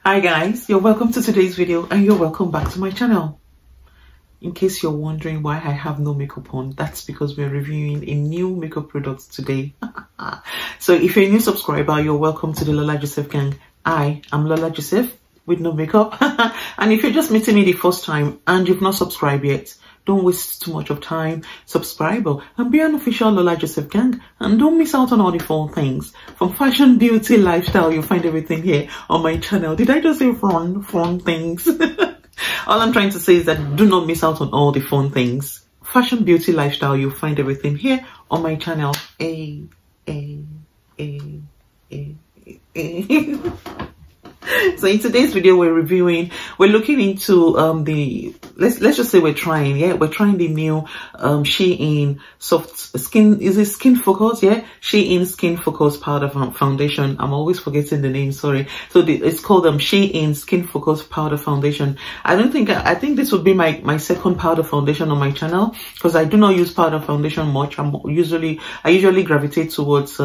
Hi guys, you're welcome to today's video and you're welcome back to my channel. In case you're wondering why I have no makeup on, that's because we're reviewing a new makeup product today. So if you're a new subscriber, you're welcome to the Lola Joseph gang. I am Lola Joseph with no makeup. And if you're just meeting me the first time and you've not subscribed yet, don't waste too much of time. Subscribe and be an official Lola Joseph gang, and don't miss out on all the fun things. From fashion, beauty, lifestyle, you'll find everything here on my channel. Did I just say fun things? All I'm trying to say is that do not miss out on all the fun things. Fashion, beauty, lifestyle, you'll find everything here on my channel. So in today's video, we're looking into let's just say we're trying the new SHEGLAM soft skin, is it skin focus? Yeah, SHEGLAM skin focus powder foundation. I'm always forgetting the name, sorry. So it's called SHEGLAM skin focus powder foundation. I think this would be my second powder foundation on my channel, because I do not use powder foundation much. I usually gravitate towards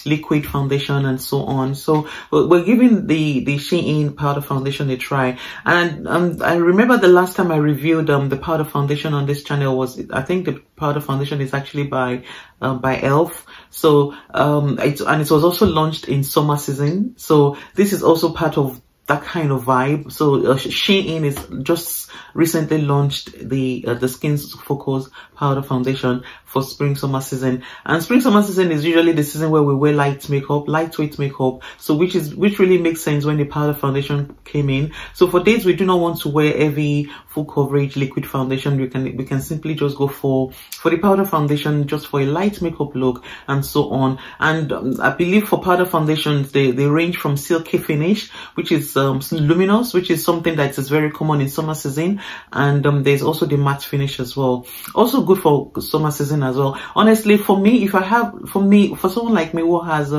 liquid foundation and so on. So we're giving the SHEGLAM powder foundation a try. And I remember the last time I reviewed the powder foundation on this channel was, I think the powder foundation is actually by Elf. So it was also launched in summer season. So this is also part of that kind of vibe. So SHEGLAM is just recently launched the skin focus powder foundation for spring summer season, and spring summer season is usually the season where we wear lightweight makeup, so which really makes sense when the powder foundation came in. So for days we do not want to wear heavy full coverage liquid foundation, we can simply just go for the powder foundation, just for a light makeup look and so on. And I believe for powder foundations they range from silky finish, which is luminous, which is something that is very common in summer season, and there's also the matte finish as well, also good for summer season as well. Honestly, for someone like me who has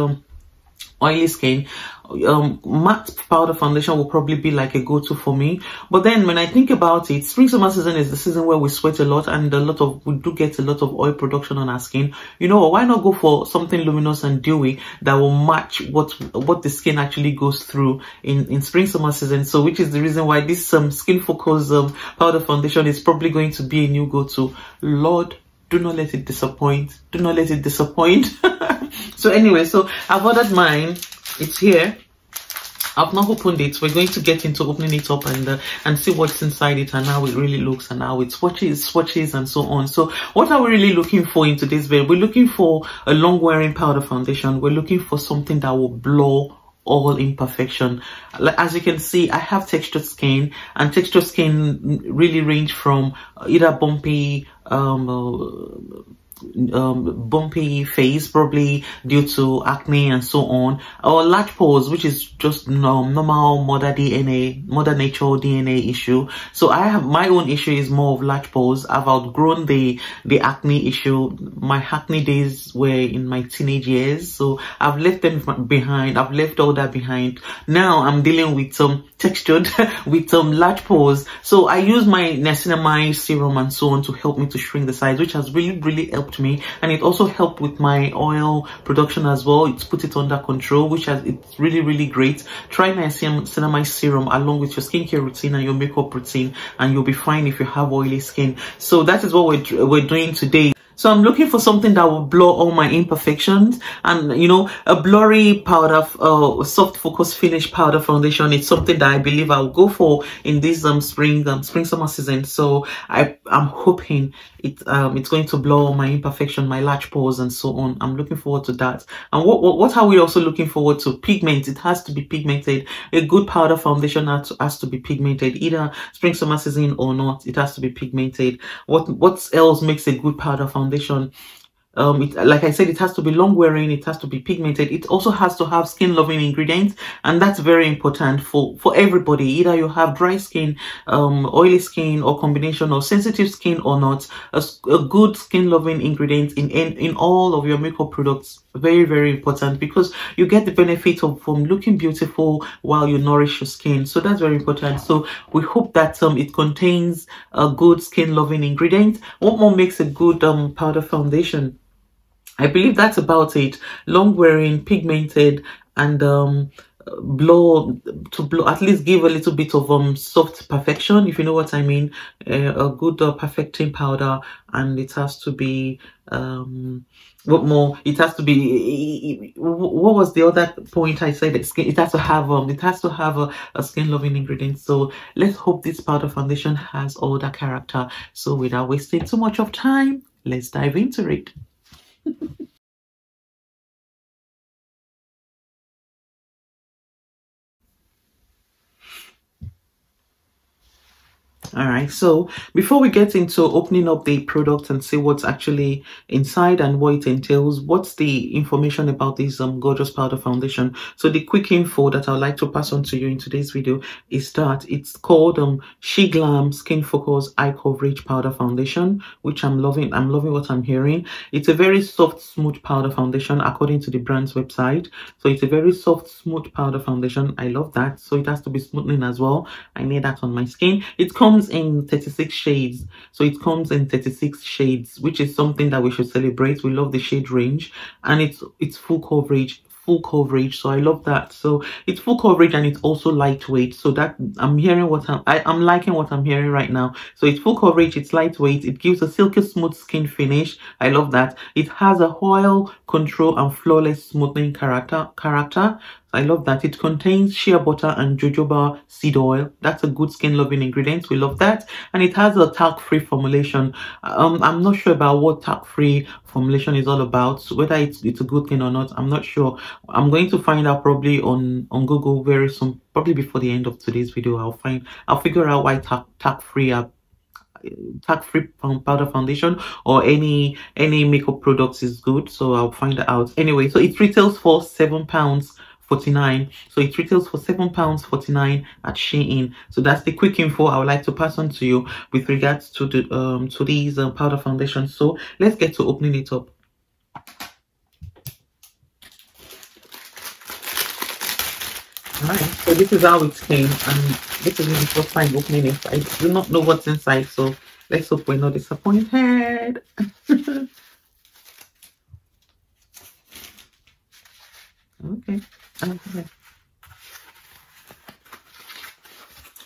oily skin, matte powder foundation will probably be like a go-to for me. But then when I think about it, spring summer season is the season where we sweat a lot, and we do get a lot of oil production on our skin. You know, why not go for something luminous and dewy that will match what the skin actually goes through in spring summer season? So which is the reason why this skin focus powder foundation is probably going to be a new go-to. Lord, do not let it disappoint. Do not let it disappoint. So anyway, so I've ordered mine. It's here. I've not opened it. We're going to get into opening it up and see what's inside it and how it really looks and how it swatches and so on. So what are we really looking for in today's video? We're looking for a long wearing powder foundation. We're looking for something that will blur all imperfection. As you can see, I have textured skin, and textured skin really range from either bumpy face, probably due to acne and so on, or large pores, which is just normal mother nature DNA issue. So I have my own issue is more of large pores. I've outgrown the acne issue. My acne days were in my teenage years, so I've left them behind. I've left all that behind. Now I'm dealing with some textured with some large pores. So I use my niacinamide serum and so on to help me to shrink the size, which has really helped me, and it also helped with my oil production as well. It's put it under control, it's really great. Try niacinamide serum along with your skincare routine and your makeup routine, and you'll be fine if you have oily skin. So that is what we're doing today. So I'm looking for something that will blur all my imperfections, and you know, a blurry powder, soft focus finish powder foundation. It's something that I believe I'll go for in this spring summer season. So I'm hoping it's going to blur all my imperfection, my large pores and so on. I'm looking forward to that. And what are we also looking forward to? Pigment. It has to be pigmented. A good powder foundation has to be pigmented, either spring summer season or not. It has to be pigmented. What else makes a good powder foundation? Like I said, it has to be long wearing, it has to be pigmented, it also has to have skin loving ingredients, and that's very important for everybody. Either you have dry skin, oily skin, or combination of sensitive skin or not, a good skin loving ingredient in all of your makeup products, very important, because you get the benefit from looking beautiful while you nourish your skin. So that's very important. So we hope that it contains a good skin loving ingredient. What more makes a good powder foundation? I believe that's about it. Long wearing, pigmented, and blow, to blow, at least give a little bit of soft perfection, if you know what I mean. A good perfecting powder, and it has to be what more, it has to be, what was the other point I said? It has to have a skin loving ingredient. So let's hope this powder foundation has all that character. So without wasting too much of time, let's dive into it. All right, so before we get into opening up the product and see what's actually inside and what it entails, what's the information about this gorgeous powder foundation? So the quick info that I'd like to pass on to you in today's video is that it's called SHEGLAM Skin Focus Eye Coverage Powder Foundation, which I'm loving. I'm loving what I'm hearing. It's a very soft, smooth powder foundation according to the brand's website. So it's a very soft, smooth powder foundation. I love that. So it has to be smoothing as well. I need that on my skin. It comes in 36 shades. So it comes in 36 shades, which is something that we should celebrate. We love the shade range, and it's full coverage. So I love that. So it's full coverage, and it's also lightweight. So that I'm hearing what I'm liking what I'm hearing right now. So it's full coverage, it's lightweight, it gives a silky smooth skin finish. I love that. It has a oil control and flawless smoothing character. I love that. It contains shea butter and jojoba seed oil. That's a good skin loving ingredient. We love that. And it has a talc free formulation. I'm not sure about what talc free formulation is all about, so whether it's a good thing or not, I'm not sure. I'm going to find out probably on Google very soon, probably before the end of today's video. I'll figure out why talc free powder foundation or any makeup products is good. So I'll find out anyway. So it retails for £7.49. So it retails for £7.49 at Shein. So that's the quick info I would like to pass on to you with regards to the to these powder foundations. So let's get to opening it up. Alright, so this is how it came, and this is the first time opening it. I do not know what's inside, so let's hope we're not disappointed. Okay.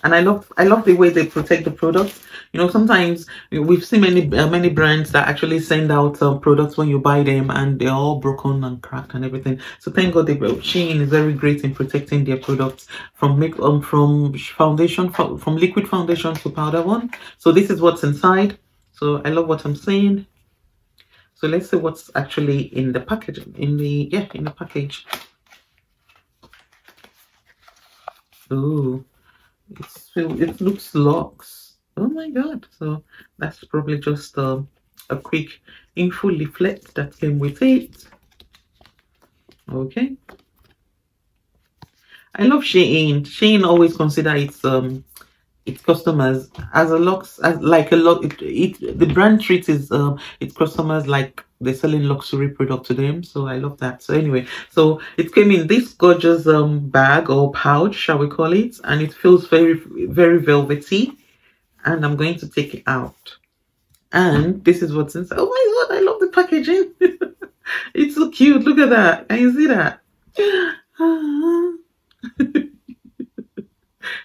And I love the way they protect the products. You know, sometimes we've seen many brands that actually send out products when you buy them, and they're all broken and cracked and everything. So thank God Shein is very great in protecting their products from foundation, from liquid foundation to powder one. So this is what's inside. So I love what I'm seeing. So let's see what's actually in the package. In the package. Ooh. It looks locks. Oh my God. So that's probably just a quick info leaflet that came with it. Okay. I love Shein. Shein always consider its customers as the brand treats its customers like they're selling luxury product to them. So I love that. So anyway, so it came in this gorgeous bag or pouch, shall we call it, and it feels very, very velvety. And I'm going to take it out, and this is what's inside. Oh my God, I love the packaging. It's so cute. Look at that. Can you see that?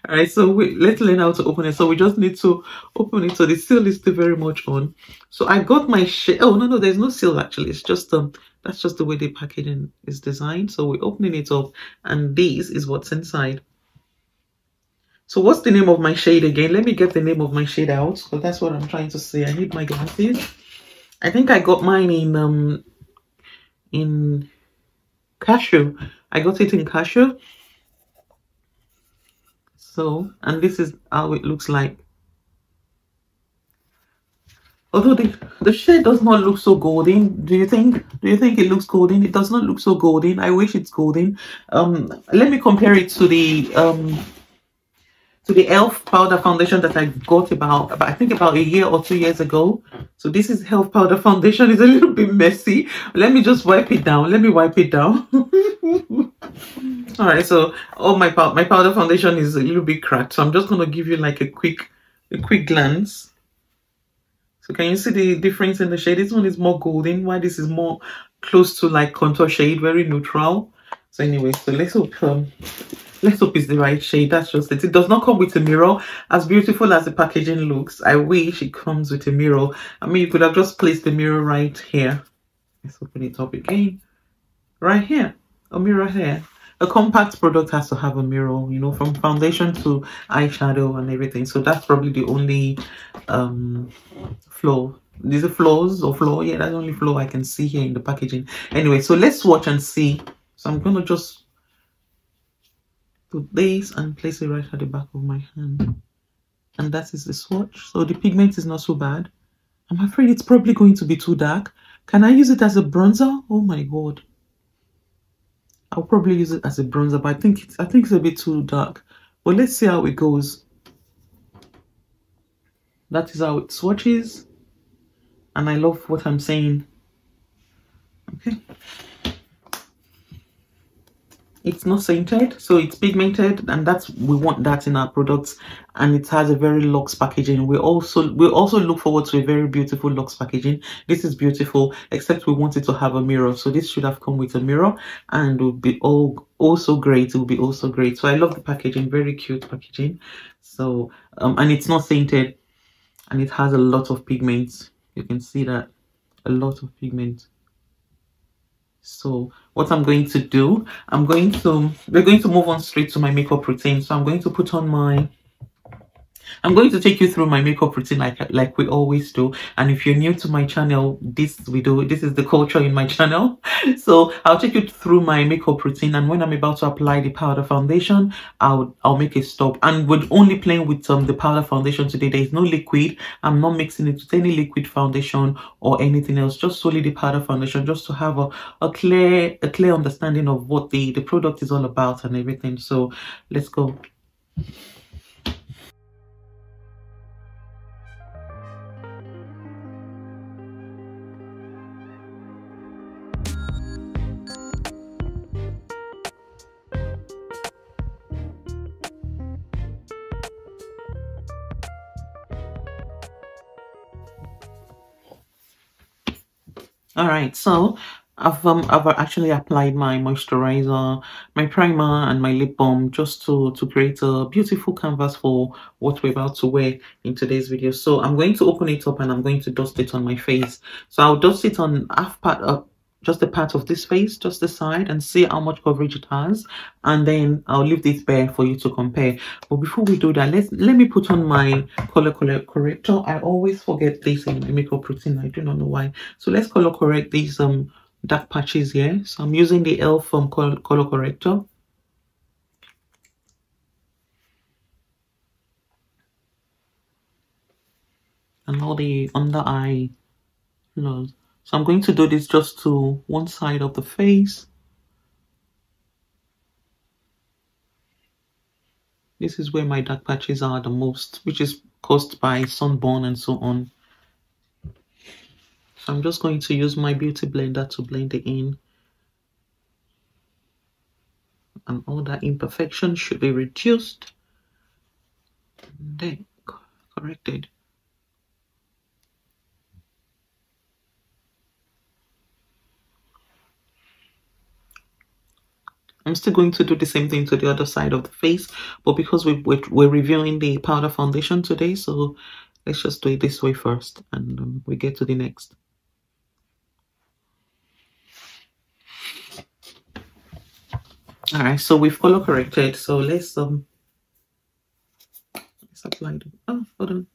All right, so let's learn how to open it. So we just need to open it. So the seal is still very much on. So I got my shade. Oh no, there's no seal actually. It's just that's just the way the packaging is designed. So we're opening it up, and this is what's inside. So what's the name of my shade again? Let me get the name of my shade out, because that's what I'm trying to say. I need my glasses. I think I got mine in cashew. I got it in cashew. So, and this is how it looks like. Although the shade does not look so golden. Do you think it looks golden? It does not look so golden. I wish it's golden. Let me compare it to the e.l.f. powder foundation that I got about I think about a year or 2 years ago. So this is e.l.f. powder foundation. It's a little bit messy. Let me just wipe it down. Let me wipe it down. All right, so my powder foundation is a little bit cracked, so I'm just going to give you like a quick glance. So can you see the difference in the shade? This one is more golden, while this is more close to like contour shade, very neutral. So anyway, so let's hope it's the right shade. That's just it. It does not come with a mirror. As beautiful as the packaging looks, I wish it comes with a mirror. I mean, you could have just placed the mirror right here. Let's open it up again. Right here, a mirror here. A compact product has to have a mirror, you know, from foundation to eyeshadow and everything. So that's probably the only flaw. These are flaws or flaw. Yeah, that's the only flaw I can see here in the packaging. Anyway, so let's watch and see. So I'm gonna just put this and place it right at the back of my hand. And that is the swatch. So the pigment is not so bad. I'm afraid it's probably going to be too dark. Can I use it as a bronzer? Oh my god. I'll probably use it as a bronzer, but I think it's a bit too dark. But let's see how it goes. That is how it swatches. And I love what I'm saying. Okay. It's not scented, so it's pigmented, and we want that in our products. And it has a very luxe packaging. We also look forward to a very beautiful luxe packaging. This is beautiful, except we want it to have a mirror. So this should have come with a mirror, and it will be also great. It will be also great. So I love the packaging, very cute packaging. So and it's not scented, and it has a lot of pigments. You can see that, a lot of pigment. So what I'm going to do, we're going to move on straight to my makeup routine. So I'm going to put on I'm going to take you through my makeup routine like we always do. And if you're new to my channel, this is the culture in my channel. So I'll take you through my makeup routine, and when I'm about to apply the powder foundation, I'll make a stop. And we're only playing with the powder foundation today. There is no liquid. I'm not mixing it with any liquid foundation or anything else, just solely the powder foundation, just to have a clear understanding of what the product is all about and everything. So let's go. All right, so I've actually applied my moisturizer, my primer, and my lip balm, just to create a beautiful canvas for what we're about to wear in today's video. So I'm going to open it up and I'm going to dust it on my face. So I'll dust it on just the part of this face, just the side, and see how much coverage it has, and then I'll leave this bare for you to compare. But before we do that, let me put on my color corrector. I always forget this in my makeup routine. I do not know why. So let's color correct these dark patches here. So I'm using the e.l.f. color corrector. And all the under eye nose. So I'm going to do this just to one side of the face. This is where my dark patches are the most, which is caused by sunburn and so on. So I'm just going to use my beauty blender to blend it in. And all that imperfection should be reduced. And then corrected. I'm still going to do the same thing to the other side of the face, but because we're reviewing the powder foundation today, so let's just do it this way first, and we get to the next. All right, so we've color corrected. So let's apply it. Oh, hold on.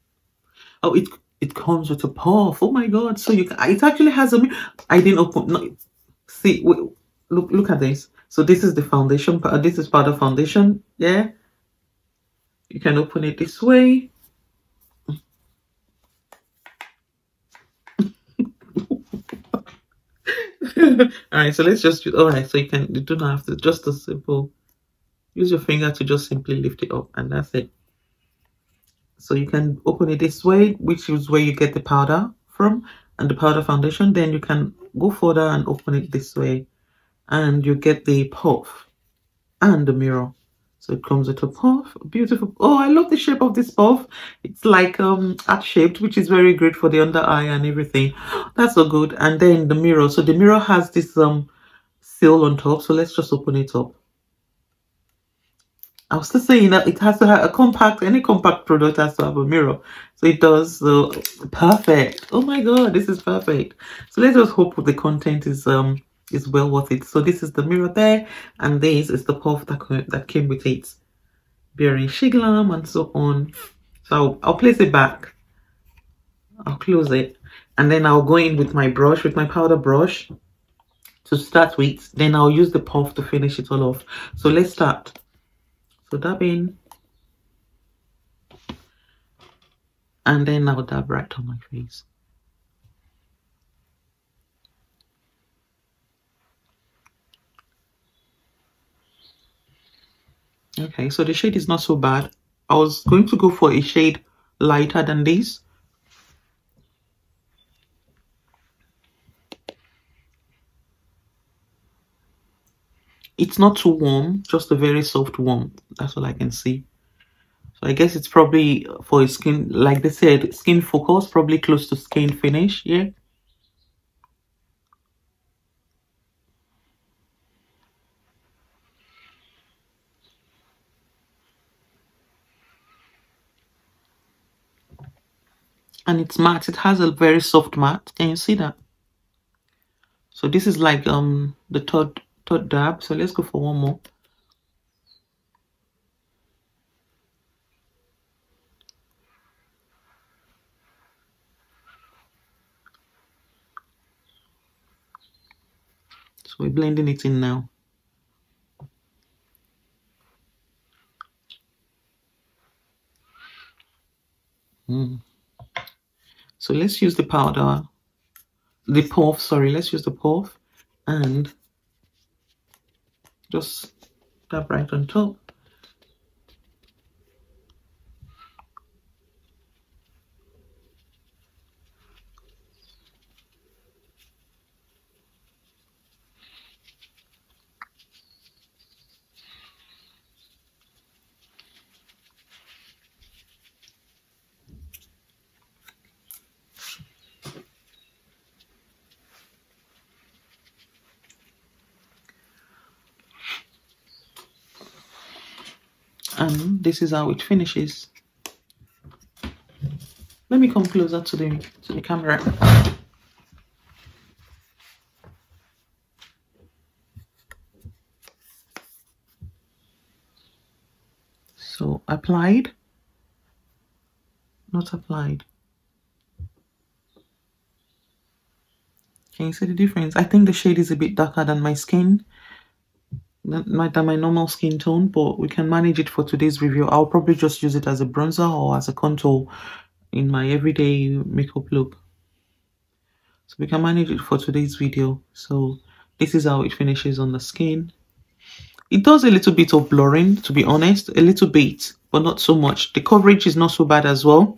Oh, it comes with a puff. Oh my god! So it actually has a. I didn't open. No, see, look at this. So this is the foundation. This is powder foundation. Yeah. You can open it this way. All right. So let's just. All right. So you don't have to. Just a simple. Use your finger to just simply lift it up, and that's it. So you can open it this way, which is where you get the powder from and the powder foundation. Then you can go further and open it this way, and you get the puff and the mirror. So it comes with a puff, beautiful. Oh, I love the shape of this puff. It's like heart shaped, which is very great for the under eye and everything. That's so good. And then the mirror. So the mirror has this seal on top, so let's just open it up. I was still saying that it has to have a compact, any compact product has to have a mirror. So it does. So perfect. Oh my god, this is perfect. So let's just hope the content is well worth it. So this is the mirror there, and this is the puff that came with it, bearing SHEGLAM and so on. So I'll place it back. I'll close it, and then I'll go in with my brush, with my powder brush to start with. Then I'll use the puff to finish it all off. So let's start. So dab in, and then I'll dab right on my face. Okay, so the shade is not so bad. I was going to go for a shade lighter than this. It's not too warm, just a very soft warm. That's all I can see. So I guess it's probably for a skin, like they said, skin focus, probably close to skin finish, yeah. And it's matte. It has a very soft matte. Can you see that? So this is like the third dab. So let's go for one more. So we're blending it in now. So let's use the powder, the puff, sorry, let's use the puff and just dab right on top. And this is how it finishes. Let me come closer to the camera. So applied, not applied. Can you see the difference? I think the shade is a bit darker than my skin, not than my normal skin tone, but we can manage it for today's review. I'll probably just use it as a bronzer or as a contour in my everyday makeup look. So we can manage it for today's video. So this is how it finishes on the skin. It does a little bit of blurring, to be honest, a little bit, but not so much. The coverage is not so bad as well.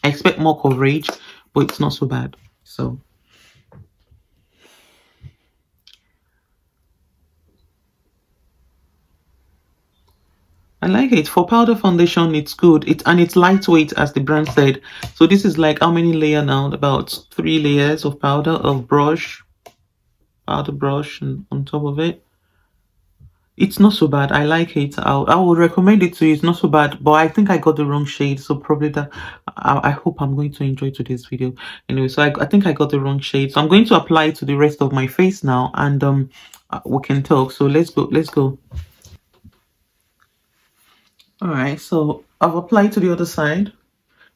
I expect more coverage, but it's not so bad. So I like it. For powder foundation, it's good. And it's lightweight, as the brand said. So this is like how many layers now? About 3 layers of powder, of brush, powder brush, and on top of it. It's not so bad. I like it. I would recommend it to you. It's not so bad, but I think I got the wrong shade. So probably that. I hope I'm going to enjoy today's video. Anyway, so I think I got the wrong shade. So I'm going to apply it to the rest of my face now, and we can talk. So let's go. Let's go. All right. So I've applied to the other side.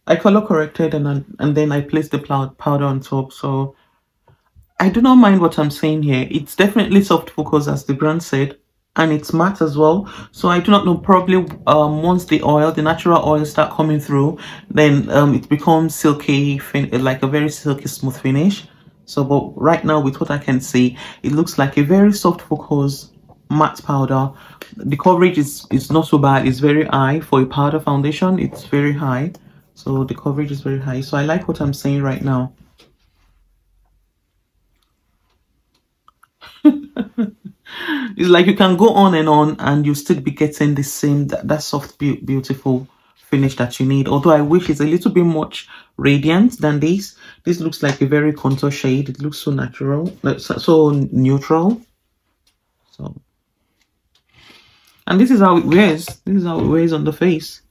I color corrected and then I placed the powder on top. So I do not mind what I'm saying here. It's definitely soft focus, as the brand said. And it's matte as well. So I do not know, probably once the natural oil start coming through, then it becomes silky, like a very silky smooth finish. So but right now, with what I can see, it looks like a very soft focus matte powder. The coverage is not so bad. It's very high for a powder foundation. It's very high. So the coverage is very high. So I like what I'm saying right now. It's like you can go on and you still be getting the same that soft beautiful finish that you need. Although I wish it's a little bit much radiant than this. This looks like a very contour shade. It looks so natural, so neutral. So, and this is how it wears. This is how it wears on the face.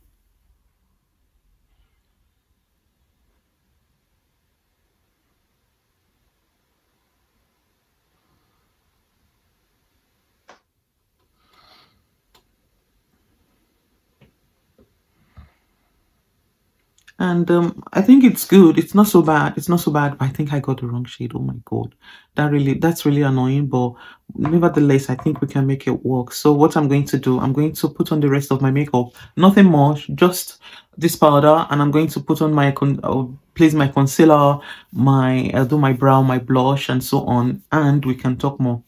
And I think it's good. It's not so bad. It's not so bad. But I think I got the wrong shade. Oh my god, that's really annoying. But nevertheless, I think we can make it work. So what I'm going to do, I'm going to put on the rest of my makeup. Nothing more, just this powder, and I'm going to put on my I'll place my concealer, I'll do my brow, my blush, and so on. And we can talk more.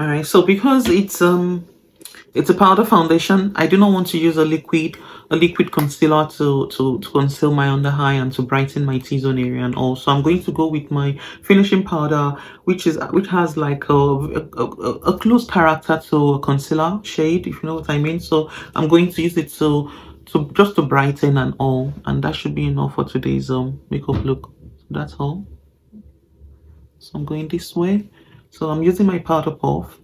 All right, so because it's a powder foundation, I do not want to use a liquid concealer to conceal my under eye and to brighten my T-zone area and all. So I'm going to go with my finishing powder, which has like a close character to a concealer shade, if you know what I mean. So I'm going to use it to just to brighten and all, and that should be enough for today's makeup look. So that's all. So I'm going this way. So I'm using my powder puff.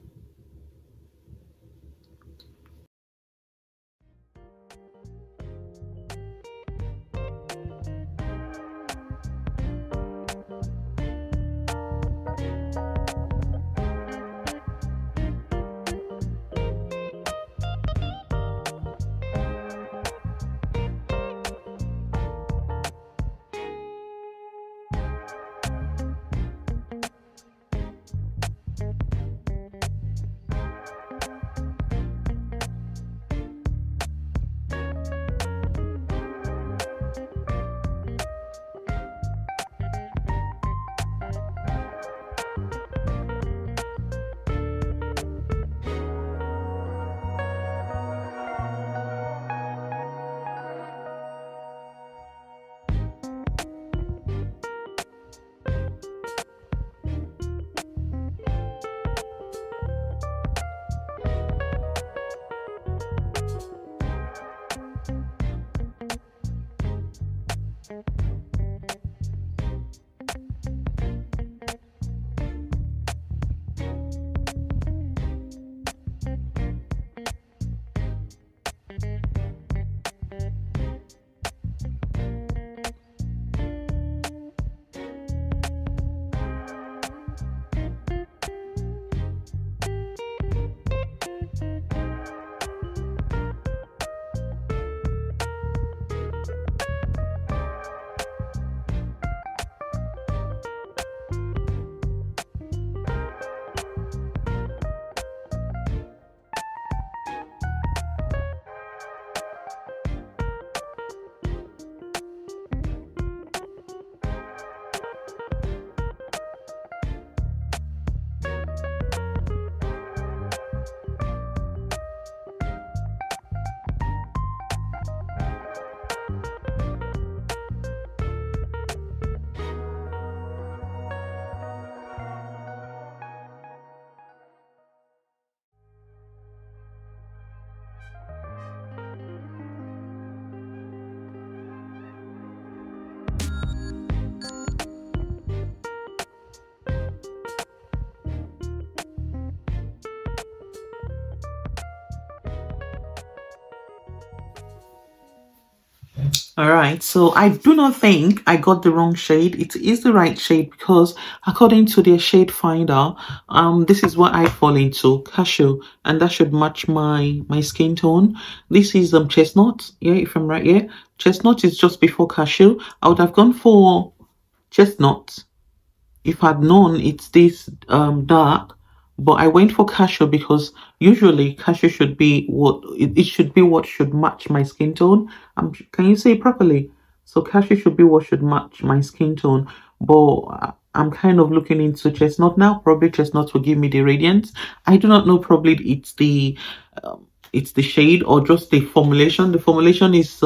All right, so I do not think I got the wrong shade. It is the right shade because according to their shade finder, this is what I fall into, cashew, and that should match my skin tone. This is chestnut, yeah, if I'm right, yeah. Chestnut is just before cashew. I would have gone for chestnut if I'd known it's this dark, but I went for cashew because usually cashew should be it should be what should match my skin tone. Can you say it properly? So cashew should be what should match my skin tone. but I'm kind of looking into chestnut now. Probably chestnut will give me the radiance. I do not know. Probably it's the shade or just the formulation. The formulation is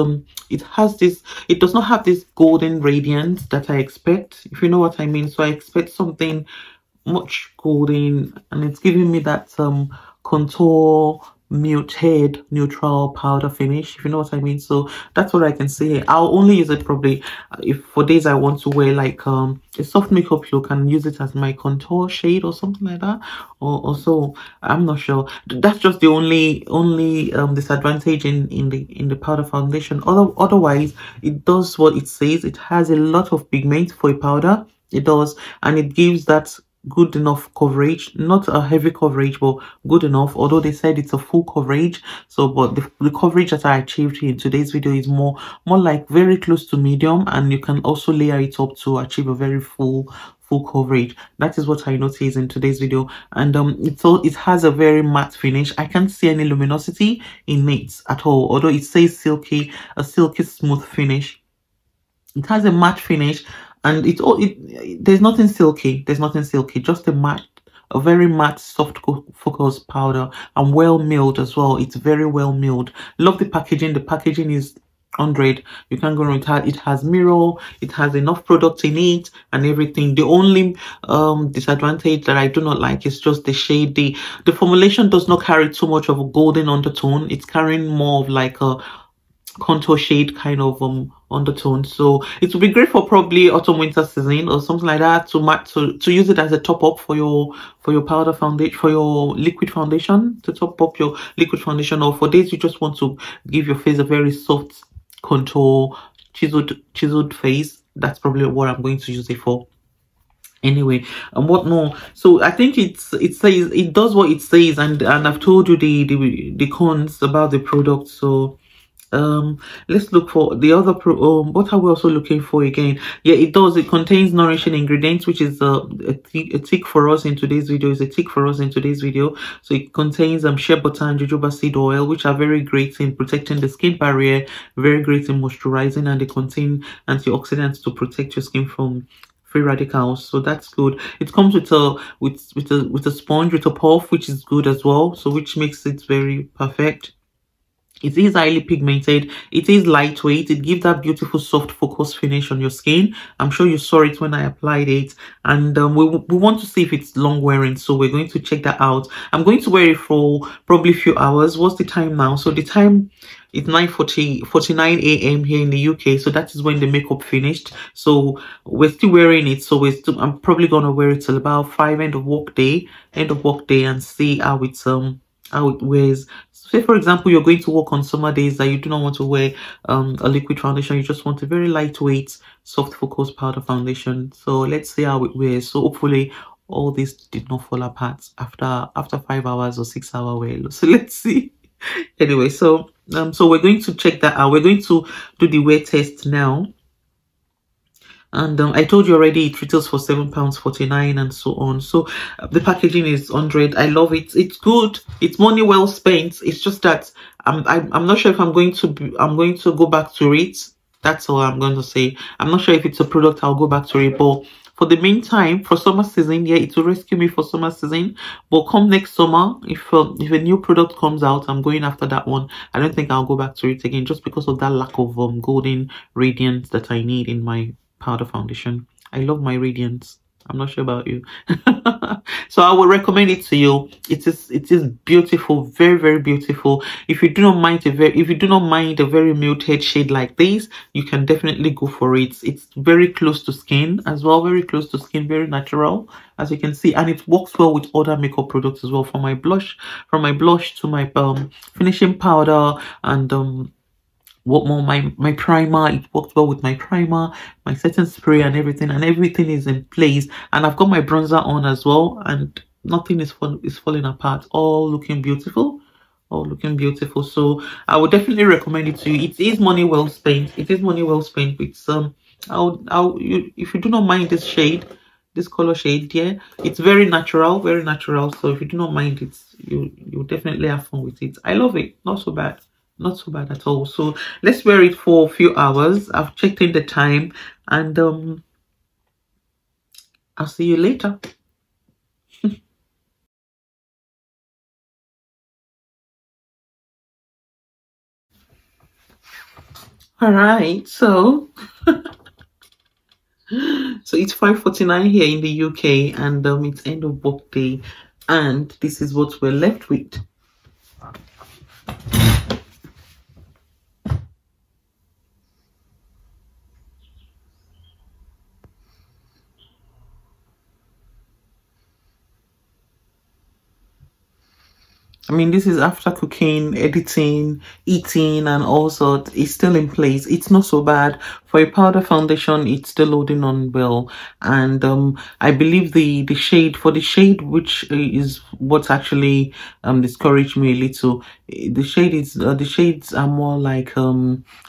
it has this, it does not have this golden radiance that I expect, if you know what I mean. So I expect something much golden, and it's giving me that contour muted neutral powder finish, if you know what I mean. So that's what I can say. I'll only use it probably if for days I want to wear like a soft makeup look and use it as my contour shade or something like that, or so. I'm not sure. That's just the only disadvantage in the powder foundation. Otherwise it does what it says. It has a lot of pigment for a powder. It does, and it gives that good enough coverage, not a heavy coverage, but good enough, although they said it's a full coverage. So but the coverage that I achieved in today's video is more like very close to medium, and you can also layer it up to achieve a very full coverage. That is what I noticed in today's video. And it has a very matte finish. I can't see any luminosity in it at all, although it says a silky smooth finish. It has a matte finish, and there's nothing silky. There's nothing silky. Just a very matte, soft focus powder, and well milled as well. It's very well milled. Love the packaging. The packaging is 100. You can't go wrong with it. It has mirror. It has enough product in it and everything. The only disadvantage that I do not like is just the shade. The formulation does not carry too much of a golden undertone. It's carrying more of like a contour shade kind of undertone. So it would be great for probably autumn winter season or something like that, to use it as a top up for your powder foundation, for your liquid foundation, to top up your liquid foundation, or for days you just want to give your face a very soft contour chiseled face. That's probably what I'm going to use it for. Anyway, and what more? So I think it says, it does what it says, and I've told you the cons about the product. So let's look for the other what are we also looking for again? Yeah, it contains nourishing ingredients, which is a tick for us in today's video. So it contains shea butter and jojoba seed oil, which are very great in protecting the skin barrier, very great in moisturizing, and they contain antioxidants to protect your skin from free radicals. So that's good. It comes with a sponge with a puff, which is good as well, so which makes it very perfect. It is highly pigmented. It is lightweight. It gives that beautiful soft focus finish on your skin. I'm sure you saw it when I applied it. And we want to see if it's long wearing. So we're going to check that out. I'm going to wear it for probably a few hours. What's the time now? So the time is 9:49 a.m. here in the UK. So that is when the makeup finished. So we're still wearing it. So I'm probably going to wear it till about 5 end of work day, and see how it wears. Say for example, you're going to work on summer days that you do not want to wear a liquid foundation. You just want a very lightweight, soft focus powder foundation. So let's see how it wears. So hopefully all this did not fall apart after 5 hours or 6 hour wear. So let's see. Anyway, so we're going to check that out. We're going to do the wear test now. And I told you already, it retails for £7.49 and so on. So the packaging is 100. I love it. It's good. It's money well spent. It's just that I'm not sure if I'm going to go back to it. That's all I'm going to say. I'm not sure if it's a product I'll go back to it, but for the meantime, for summer season, yeah, it will rescue me for summer season. But come next summer, if a new product comes out, I'm going after that one. I don't think I'll go back to it again, just because of that lack of golden radiance that I need in my powder foundation. I love my radiance. I'm not sure about you. So I will recommend it to you. It is beautiful, very, very beautiful. If you do not mind a very muted shade like this, you can definitely go for it. It's very close to skin as well, very close to skin, very natural, as you can see, and it works well with other makeup products as well. From my blush to my finishing powder, and what more, my primer, it worked well with my primer, my setting spray, and everything is in place. And I've got my bronzer on as well, and nothing is falling apart. All looking beautiful, so I would definitely recommend it to you. It is money well spent. It's if you do not mind this color shade, yeah, it's very natural, so if you do not mind it, you definitely have fun with it. I love it. Not so bad at all. So let's wear it for a few hours. I've checked in the time, and I'll see you later. All right, so it's 5:49 here in the UK, and it's end of work day, and this is what we're left with. I mean, this is after cooking, editing, eating, and also it's still in place. It's not so bad. For a powder foundation, it's still holding on well. And I believe the shade, which is what actually discouraged me a little. The shades are more like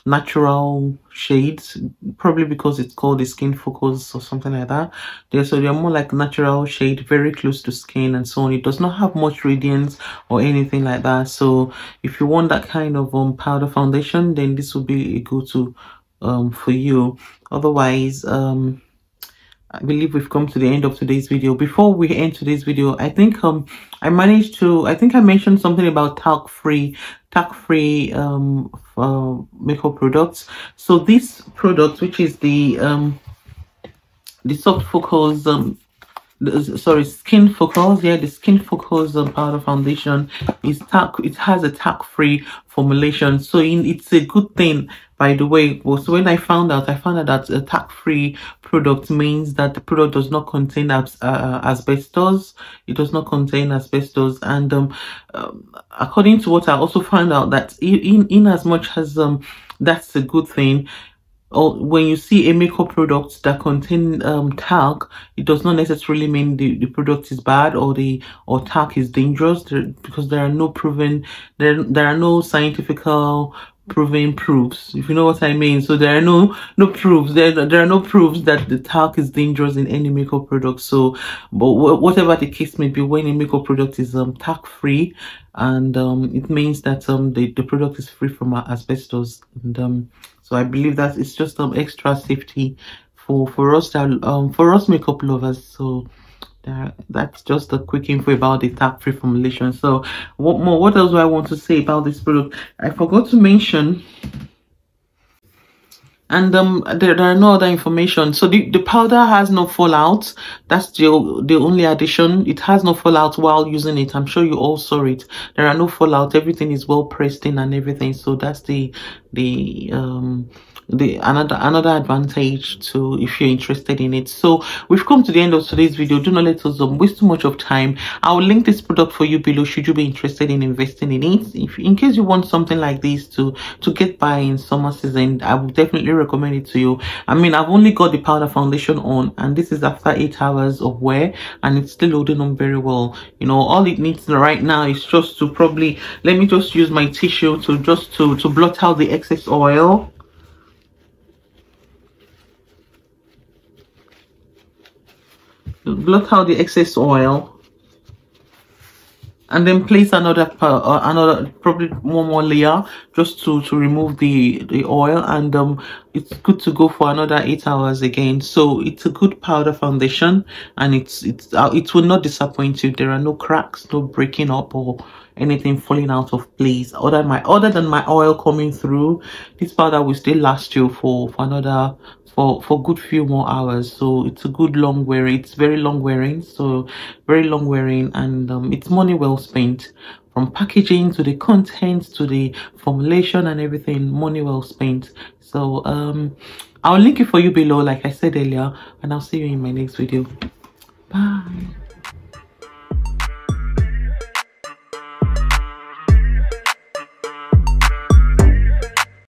natural shades, probably because it's called the skin focus or something like that. They're more like natural shade, very close to skin and so on. It does not have much radiance or anything like that. So if you want that kind of powder foundation, then this will be a go-to for you. Otherwise, I believe we've come to the end of today's video. Before we end today's video, I think I mentioned something about talc-free makeup products. So this product, which is the soft focus skin focus, the skin focus powder foundation is it has a talc-free formulation, so it's a good thing, by the way. So when I found out that a talc-free product means that the product does not contain asbestos. It does not contain asbestos, and according to what I also found out, that in as much as that's a good thing, or when you see a makeup product that contain talc, it does not necessarily mean the product is bad or talc is dangerous, because there are no scientifical proven proofs, if you know what I mean. So there are no proofs. There are no proofs that the talc is dangerous in any makeup product. So, but whatever the case may be, when a makeup product is talc free, and it means that the product is free from asbestos, and so I believe that it's just extra safety for us makeup lovers. So that's just a quick info about the talc-free formulation. So what else do I want to say about this product? I forgot to mention, and there are no other information. So the powder has no fallout. That's the only addition. It has no fallout while using it. I'm sure you all saw it. There are no fallout. Everything is well pressed in and everything. So that's another advantage to, if you're interested in it. So we've come to the end of today's video. Do not let us waste too much of time. I will link this product for you below should you be interested in investing in it. In case you want something like this to get by in summer season, I would definitely recommend it to you. I mean, I've only got the powder foundation on, and this is after 8 hours of wear, and it's still holding on very well. You know, all it needs right now is just to probably, let me just use my tissue to blot out the excess oil. Blot out the excess oil, and then place another probably one more layer just to remove the oil, and it's good to go for another 8 hours again. So it's a good powder foundation, and it will not disappoint you. There are no cracks, no breaking up or anything falling out of place. Other than my oil coming through, this powder will still last you for another for good few more hours. So it's a good long wearing. It's very long wearing, so very long wearing, and it's money well spent. From packaging to the contents to the formulation and everything, money well spent. So I'll link it for you below, like I said earlier, and I'll see you in my next video. Bye.